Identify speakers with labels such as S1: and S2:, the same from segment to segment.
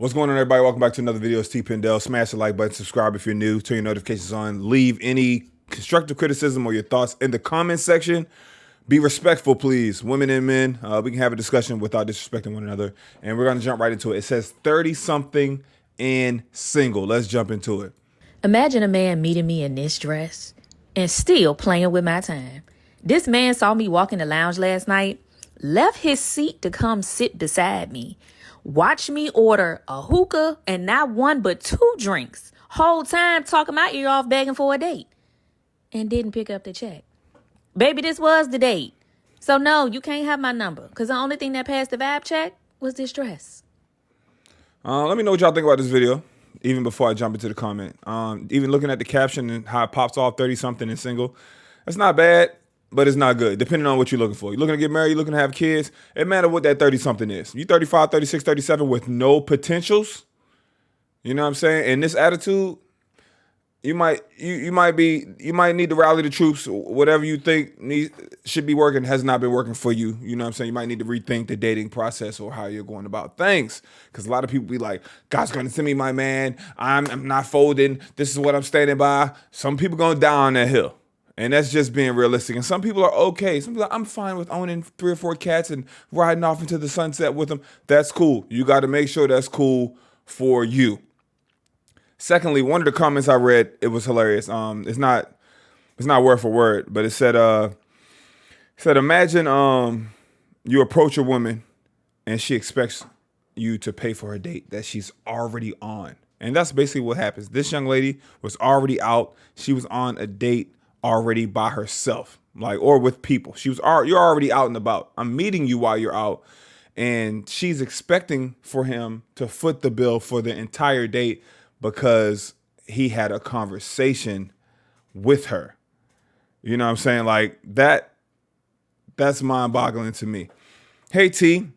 S1: What's going on, everybody? Welcome back to another video. It's T Pindell. Smash the like button, subscribe if you're new, turn your notifications on, leave any constructive criticism or your thoughts in the comment section. Be respectful, please. Women and men, we can have a discussion without disrespecting one another. And we're going to jump right into it. It says 30-something and single. Let's jump into it.
S2: Imagine a man meeting me in this dress and still playing with my time. This man saw me walk in the lounge last night, left his seat to come sit beside me, watched me order a hookah and not one but two drinks, whole time talking my ear off begging for a date, and didn't pick up the check. Baby, this was the date. So no, you can't have my number, because the only thing that passed the vibe check was this dress.
S1: Let me know what y'all think about this video, even before I jump into the comment. Even looking at the caption and how it pops off 30-something and single, that's not bad, but it's not good, depending on what you're looking for. You're looking to get married, you're looking to have kids. It matters what that 30-something is. You 35, 36, 37 with no potentials, you know what I'm saying? And this attitude, you might need to rally the troops. Whatever you think should be working has not been working for you. You know what I'm saying? You might need to rethink the dating process or how you're going about things. Because a lot of people be like, God's going to send me my man. I'm not folding. This is what I'm standing by. Some people going to die on that hill. And that's just being realistic. And some people are okay. Some people are, I'm fine with owning 3 or 4 cats and riding off into the sunset with them. That's cool. You got to make sure that's cool for you. Secondly, one of the comments I read, it was hilarious. It's not word for word, but it said imagine you approach a woman and she expects you to pay for her date that she's already on. And that's basically what happens. This young lady was already out. She was on a date already by herself, or with people. You're already out and about. I'm meeting you while you're out. And she's expecting for him to foot the bill for the entire date because he had a conversation with her. You know what I'm saying? Like that's mind-boggling to me. Hey T,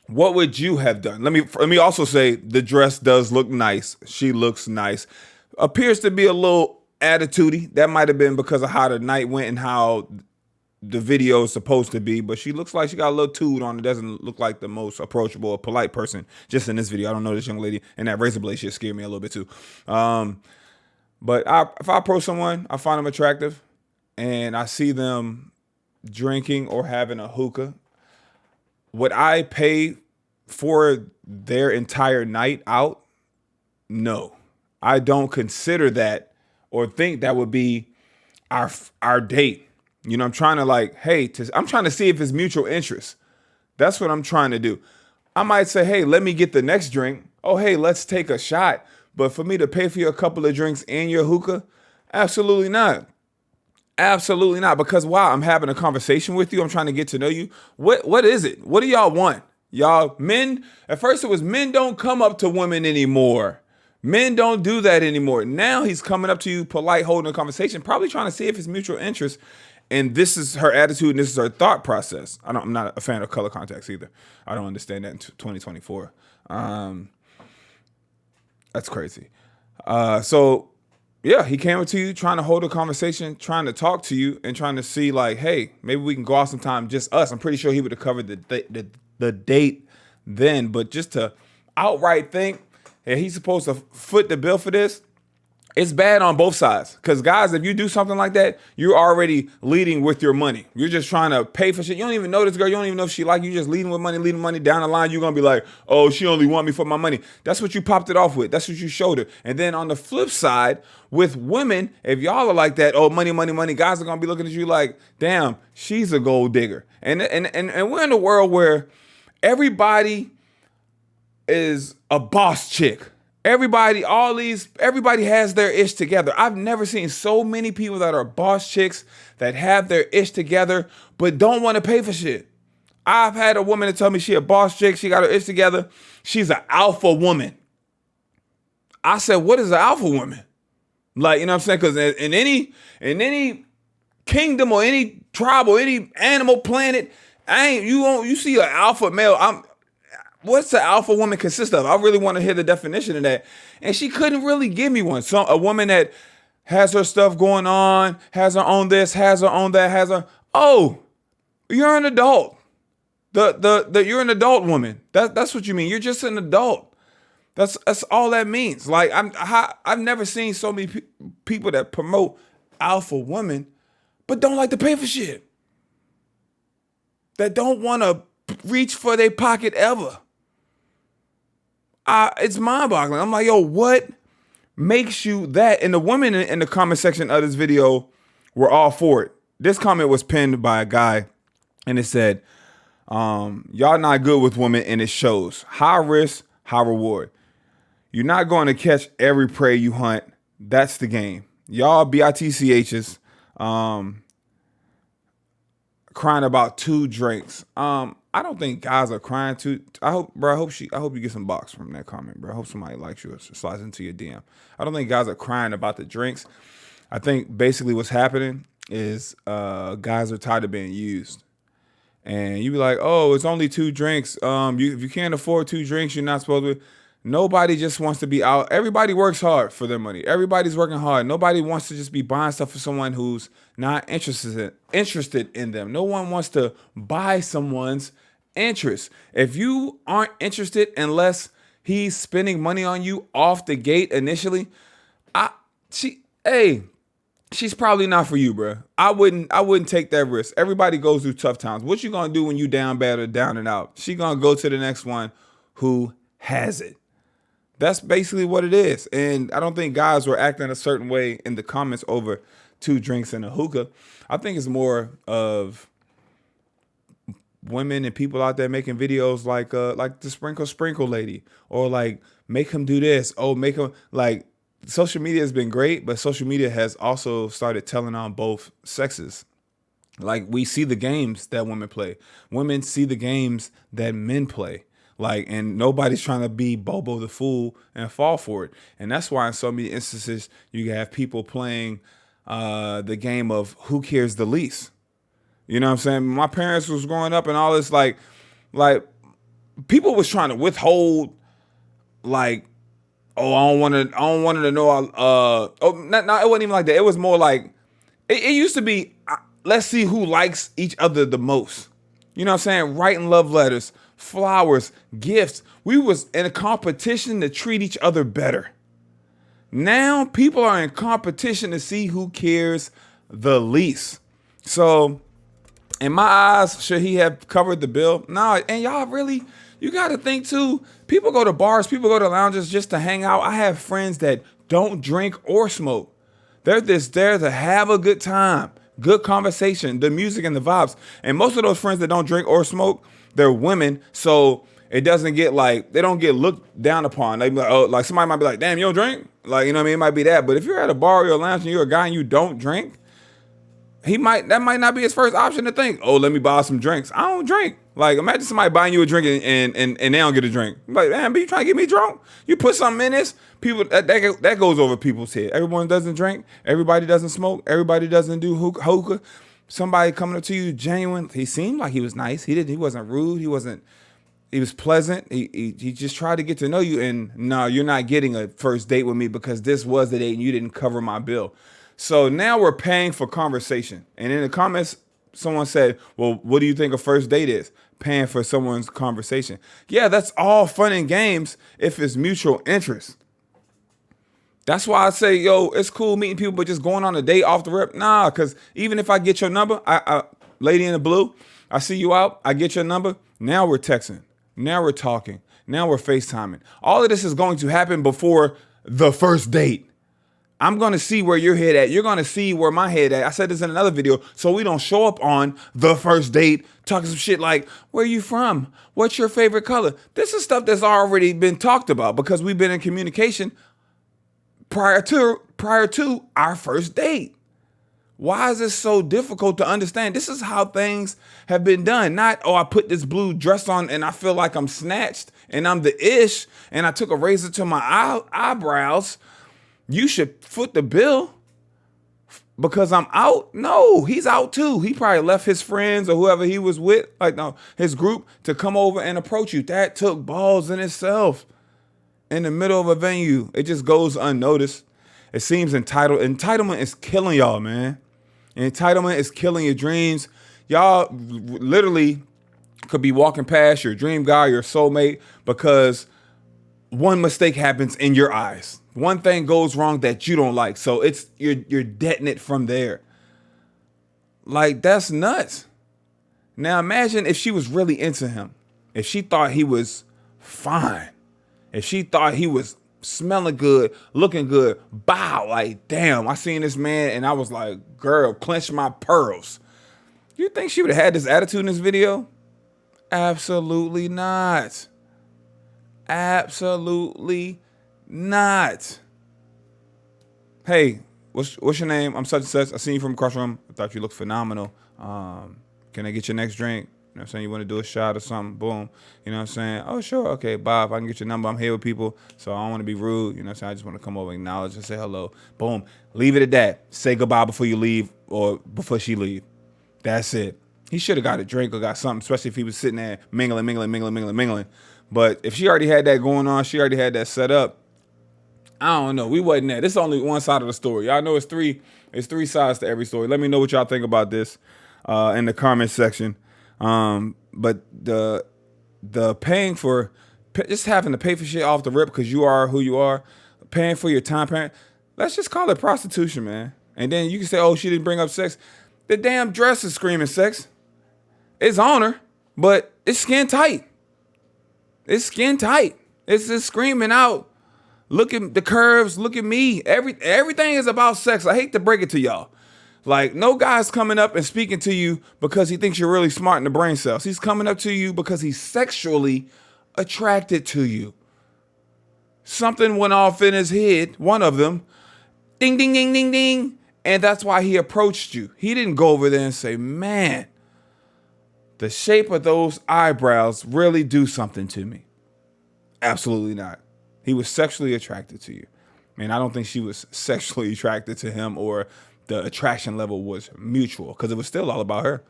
S1: what would you have done? Let me also say the dress does look nice. She looks nice. Appears to be a little attitudey. That might have been because of how the night went and how the video is supposed to be, but she looks like she got a little toot on. It doesn't look like the most approachable or polite person just in this video. I don't know this young lady, and that razor blade shit scared me a little bit too. But if I approach someone, I find them attractive, and I see them drinking or having a hookah, would I pay for their entire night out? No, I don't consider that or think that would be our date. You know, I'm trying to I'm trying to see if it's mutual interest. That's what I'm trying to do. I might say, hey, let me get the next drink. Oh, hey, let's take a shot. But for me to pay for you a couple of drinks and your hookah, absolutely not. Absolutely not. Because while I'm having a conversation with you, I'm trying to get to know you. What is it? What do y'all want? Y'all men, at first it was men don't come up to women anymore. Men don't do that anymore. Now he's coming up to you, polite, holding a conversation, probably trying to see if it's mutual interest. And this is her attitude and this is her thought process. I'm not a fan of color contacts either. I don't understand that in 2024. That's crazy. So yeah, he came up to you trying to hold a conversation, trying to talk to you and trying to see like, hey, maybe we can go out sometime, just us. I'm pretty sure he would have covered the date then, but just to outright think, hey, he's supposed to foot the bill for this. It's bad on both sides. Because guys, if you do something like that, you're already leading with your money. You're just trying to pay for shit. You don't even know this girl. You don't even know if she like you. Just leading with money down the line. You're going to be like, oh, she only want me for my money. That's what you popped it off with. That's what you showed her. And then on the flip side, with women, if y'all are like that, oh, money, guys are going to be looking at you like, damn, she's a gold digger. And we're in a world where everybody is a boss chick. Everybody has their ish together. I've never seen so many people that are boss chicks that have their ish together, but don't want to pay for shit. I've had a woman that tell me she a boss chick. She got her ish together. She's an alpha woman. I said, what is an alpha woman? Like, you know what I'm saying? Because in any kingdom or any tribe or any animal planet, you see an alpha male. What's the alpha woman consist of? I really want to hear the definition of that. And she couldn't really give me one. So a woman that has her stuff going on, has her own this, has her own that, oh, you're an adult. You're an adult woman. That's what you mean. You're just an adult. That's all that means. Like I've never seen so many people that promote alpha women, but don't like to pay for shit. That don't want to reach for their pocket ever. It's mind-boggling. I'm like, yo, what makes you that? And the women in the comment section of this video were all for it. This comment was pinned by a guy, and it said, y'all not good with women, and it shows. High risk, high reward. You're not going to catch every prey you hunt. That's the game. Y'all BITCHs crying about 2 drinks. I don't think guys are crying too. I hope you get some box from that comment, bro. I hope somebody likes you or slides into your DM. I don't think guys are crying about the drinks. I think basically what's happening is guys are tired of being used. And you be like, oh, it's only 2 drinks. If you can't afford 2 drinks, you're not supposed to. Nobody just wants to be out. Everybody works hard for their money. Everybody's working hard. Nobody wants to just be buying stuff for someone who's not interested in them. No one wants to buy someone's interest. If you aren't interested unless he's spending money on you off the gate initially, she's probably not for you, bro. I wouldn't take that risk. Everybody goes through tough times. What you gonna do when you down bad or down and out? She gonna go to the next one who has it. That's basically what it is. And I don't think guys were acting a certain way in the comments over 2 drinks and a hookah. I think it's more of women and people out there making videos like the sprinkle lady, or like make him do this. Oh, make him like. Social media has been great, but social media has also started telling on both sexes. Like, we see the games that women play. Women see the games that men play. Like, and nobody's trying to be Bobo the Fool and fall for it. And that's why in so many instances you have people playing the game of who cares the least. You know what I'm saying? My parents was growing up and all this, like people was trying to withhold, like, oh, I don't want to know. It wasn't even like that. It was more like, it used to be, let's see who likes each other the most. You know what I'm saying? Writing love letters, flowers, gifts. We was in a competition to treat each other better. Now people are in competition to see who cares the least. So in my eyes, should he have covered the bill? No, and y'all really, you got to think too, people go to bars, people go to lounges just to hang out. I have friends that don't drink or smoke. They're just there to have a good time, good conversation, the music and the vibes. And most of those friends that don't drink or smoke, they're women. So it doesn't get like, they don't get looked down upon. They be like, oh, like somebody might be like, damn, you don't drink? Like, you know what I mean? It might be that. But if you're at a bar or a lounge and you're a guy and you don't drink, that might not be his first option to think, oh, let me buy some drinks. I don't drink. Like, imagine somebody buying you a drink and they don't get a drink. Like, man, but you trying to get me drunk? You put something in this, people that goes over people's head. Everyone doesn't drink. Everybody doesn't smoke. Everybody doesn't do hookah. Somebody coming up to you genuine. He seemed like he was nice. He wasn't rude. He was pleasant. He just tried to get to know you. And no, you're not getting a first date with me because this was the date and you didn't cover my bill. So now we're paying for conversation. And in the comments, someone said, well, what do you think a first date is? Paying for someone's conversation. Yeah, that's all fun and games if it's mutual interest. That's why I say, yo, it's cool meeting people, but just going on a date off the rip, nah, because even if I get your number, lady in the blue, I see you out, I get your number, now we're texting, now we're talking, now we're FaceTiming. All of this is going to happen before the first date. I'm going to see where your head at. You're going to see where my head at. I said this in another video, so we don't show up on the first date talking some shit like, where you from? What's your favorite color? This is stuff that's already been talked about because we've been in communication prior to our first date. Why is this so difficult to understand? This is how things have been done. Not, oh, I put this blue dress on and I feel like I'm snatched and I'm the ish and I took a razor to my eyebrows. You should foot the bill because I'm out. No, he's out too. He probably left his friends or whoever he was with, his group, to come over and approach you. That took balls in itself. In the middle of a venue, it just goes unnoticed. It seems entitled. Entitlement is killing y'all, man. Entitlement is killing your dreams. Y'all literally could be walking past your dream guy, your soulmate, because one mistake happens in your eyes. One thing goes wrong that you don't like. So it's you're deading it from there. Like, that's nuts. Now imagine if she was really into him. If she thought he was fine. If she thought he was smelling good, looking good. Bow, like, damn, I seen this man and I was like, girl, clench my pearls. You think she would have had this attitude in this video? Absolutely not. Absolutely not. Hey, what's your name? I'm such and such. I seen you from across the room. I thought you looked phenomenal. Can I get your next drink? You know what I'm saying? You want to do a shot or something? Boom. You know what I'm saying? Oh, sure. Okay, Bob, I can get your number. I'm here with people, so I don't want to be rude. You know what I'm saying? I just want to come over, acknowledge, and say hello. Boom. Leave it at that. Say goodbye before you leave or before she leave. That's it. He should have got a drink or got something, especially if he was sitting there mingling. But if she already had that going on, she already had that set up, I don't know. We wasn't there. This is only one side of the story. Y'all know it's three sides to every story. Let me know what y'all think about this in the comment section. But the paying for, just having to pay for shit off the rip because you are who you are, paying for your time, let's just call it prostitution, man. And then you can say, oh, she didn't bring up sex. The damn dress is screaming sex. It's on her, but it's skin tight. It's skin tight. It's just screaming out. Look at the curves. Look at me. Everything is about sex. I hate to break it to y'all. Like, no guy's coming up and speaking to you because he thinks you're really smart in the brain cells. He's coming up to you because he's sexually attracted to you. Something went off in his head, one of them. Ding, ding, ding, ding, ding. And that's why he approached you. He didn't go over there and say, man, the shape of those eyebrows really do something to me. Absolutely not. He was sexually attracted to you. And I don't think she was sexually attracted to him, or the attraction level was mutual, because it was still all about her.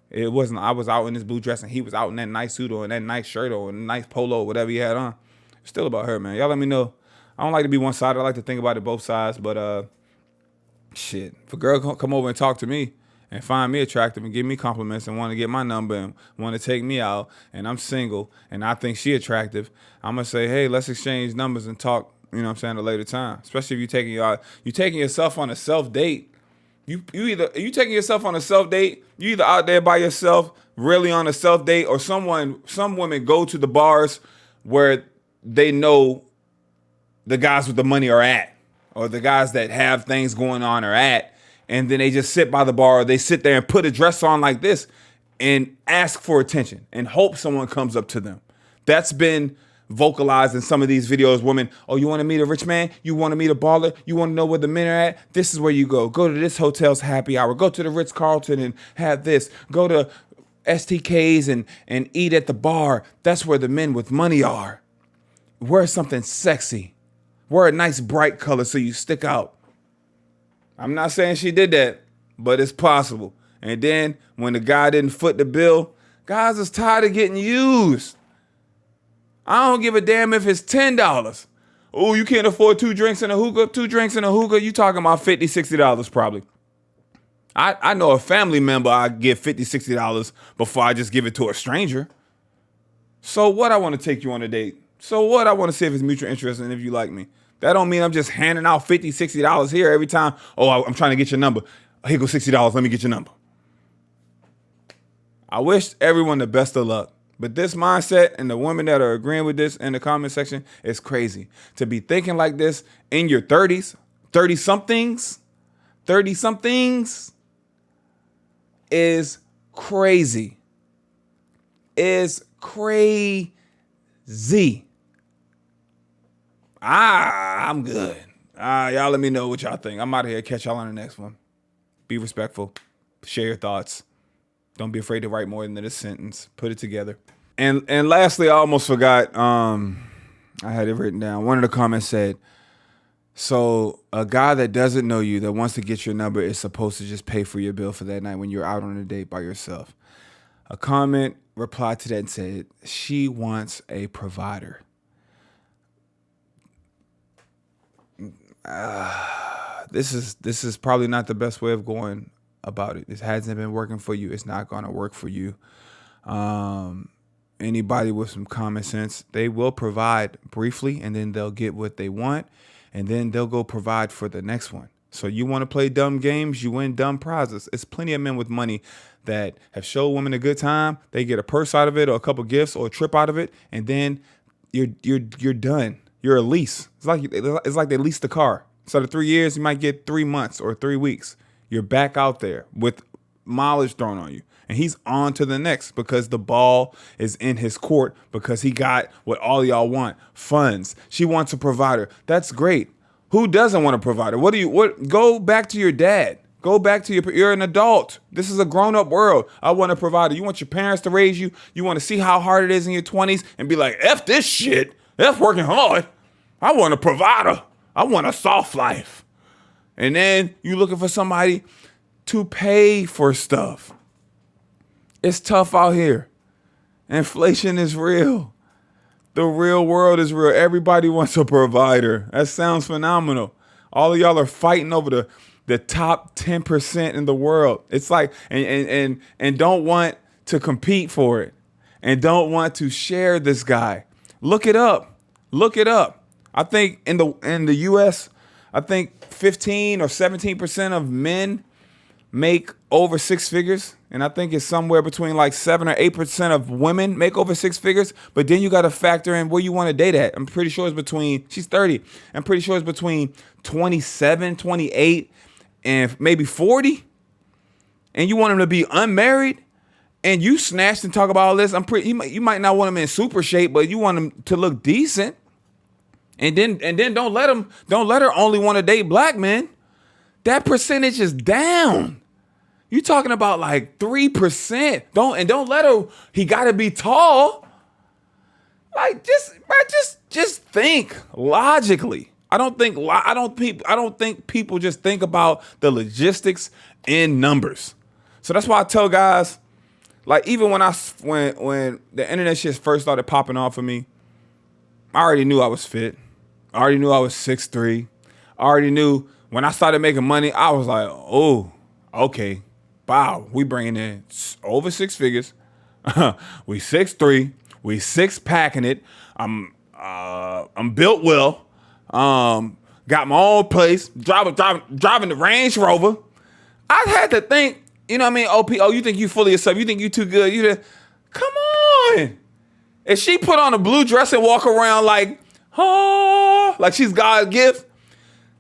S1: It wasn't, I was out in this blue dress and he was out in that nice suit or in that nice shirt or a nice polo or whatever he had on. It's still about her, man. Y'all let me know. I don't like to be one-sided. I like to think about it both sides. But shit, if a girl come over and talk to me and find me attractive and give me compliments and want to get my number and want to take me out, and I'm single and I think she attractive, I'm going to say, hey, let's exchange numbers and talk, you know what I'm saying, at a later time. Especially if you're taking yourself on a self-date. You taking yourself on a self-date, you either out there by yourself, really on a self-date, or some women go to the bars where they know the guys with the money are at, or the guys that have things going on are at, and then they just sit by the bar, or they sit there and put a dress on like this and ask for attention and hope someone comes up to them. That's been vocalized in some of these videos. Women, oh, you want to meet a rich man? You want to meet a baller? You want to know where the men are at? This is where you go. Go to this hotel's happy hour. Go to the Ritz-Carlton and have this. Go to STK's and eat at the bar. That's where the men with money are. Wear something sexy. Wear a nice bright color so you stick out. I'm not saying she did that, but it's possible. And then when the guy didn't foot the bill, guys is tired of getting used. I don't give a damn if it's $10. Oh, you can't afford 2 drinks and a hookah? 2 drinks and a hookah? You talking about $50, $60 probably. I know a family member I give $50, $60 before I just give it to a stranger. So what? I want to take you on a date. So what? I want to see if it's mutual interest and if you like me. That don't mean I'm just handing out $50, $60 here every time. Oh, I'm trying to get your number. Here go $60. Let me get your number. I wish everyone the best of luck. But this mindset and the women that are agreeing with this in the comment section is crazy. To be thinking like this in your 30s, 30-somethings is crazy. Is crazy. I'm good. Y'all let me know what y'all think. I'm out of here. Catch y'all on the next one. Be respectful. Share your thoughts. Don't be afraid to write more than this sentence. Put it together. And lastly, I almost forgot. I had it written down. One of the comments said, so a guy that doesn't know you, that wants to get your number, is supposed to just pay for your bill for that night when you're out on a date by yourself. A comment replied to that and said, she wants a provider. This is probably not the best way of going about it. This hasn't been working for you. It's not going to work for you. anybody with some common sense, they will provide briefly and then they'll get what they want and then they'll go provide for the next one. So you want to play dumb games, you win dumb prizes. It's plenty of men with money that have showed women a good time. They get a purse out of it or a couple gifts or a trip out of it, and then you're done. You're a lease. It's like they lease the car. Instead of 3 years, you might get 3 months or 3 weeks. You're back out there with mileage thrown on you. And he's on to the next because the ball is in his court because he got what all of y'all want, funds. She wants a provider. That's great. Who doesn't want a provider? Go back to your dad. Go back to you're an adult. This is a grown-up world. I want a provider. You want your parents to raise you. You want to see how hard it is in your 20s and be like, F this shit. F working hard. I want a provider. I want a soft life. And then you looking for somebody to pay for stuff. It's tough out here. Inflation is real. The real world is real. Everybody wants a provider. That sounds phenomenal. All of y'all are fighting over the top 10% in the world. It's like, and don't want to compete for it and don't want to share this guy. Look it up. Look it up. I think in the US, I think 15 or 17% of men make over 6 figures. And I think it's somewhere between like 7 or 8% of women make over 6 figures. But then you got to factor in where you want to date at. I'm pretty sure she's 30. I'm pretty sure it's between 27, 28, and maybe 40. And you want him to be unmarried. And you snatched and talk about all this. You might not want him in super shape, but you want him to look decent. And then don't let her only want to date black men. That percentage is down. You talking about like 3%. Don't let her, he gotta be tall. Like just think logically. I don't think people just think about the logistics in numbers. So that's why I tell guys, like even when the internet shit first started popping off for me, I already knew I was fit. I already knew I was 6'3". I already knew when I started making money, I was like, oh, okay. Wow, we bringing in over 6 figures. We 6'3". We 6-packing it. I'm built well. Got my own place. Driving the Range Rover. I had to think, you know what I mean? Oh, you think you fully yourself? You think you too good? Come on. If she put on a blue dress and walk around like she's God's gift,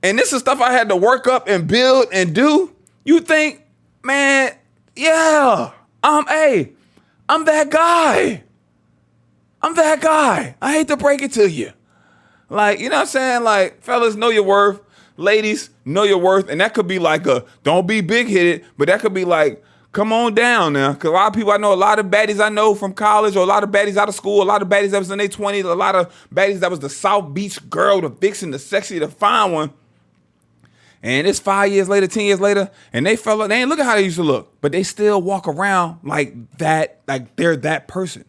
S1: and this is stuff I had to work up and build and do, you think, man, yeah, I'm that guy. I'm that guy. I hate to break it to you. Like, you know what I'm saying? Like, fellas, know your worth. Ladies, know your worth. And that could be like don't be big-headed, but that could be like, come on down now. Because a lot of people, I know a lot of baddies I know from college, or a lot of baddies out of school, a lot of baddies that was in their 20s, a lot of baddies that was the South Beach girl, the vixen, the sexy, the fine one. And it's 5 years later, 10 years later, and they ain't look at how they used to look, but they still walk around like that, like they're that person.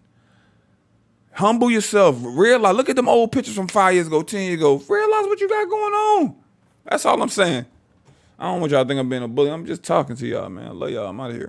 S1: Humble yourself. Realize, look at them old pictures from 5 years ago, 10 years ago. Realize what you got going on. That's all I'm saying. I don't want y'all to think I'm being a bully. I'm just talking to y'all, man. I love y'all. I'm out of here.